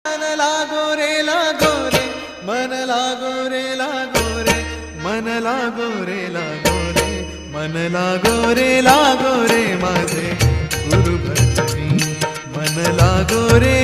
मन लागो रे लागो रे, मन लागो रे लागो रे, मन लागो रे लागो रे, मन लागो रे लागो रे माझे गुरु भजनी, मन लागो रे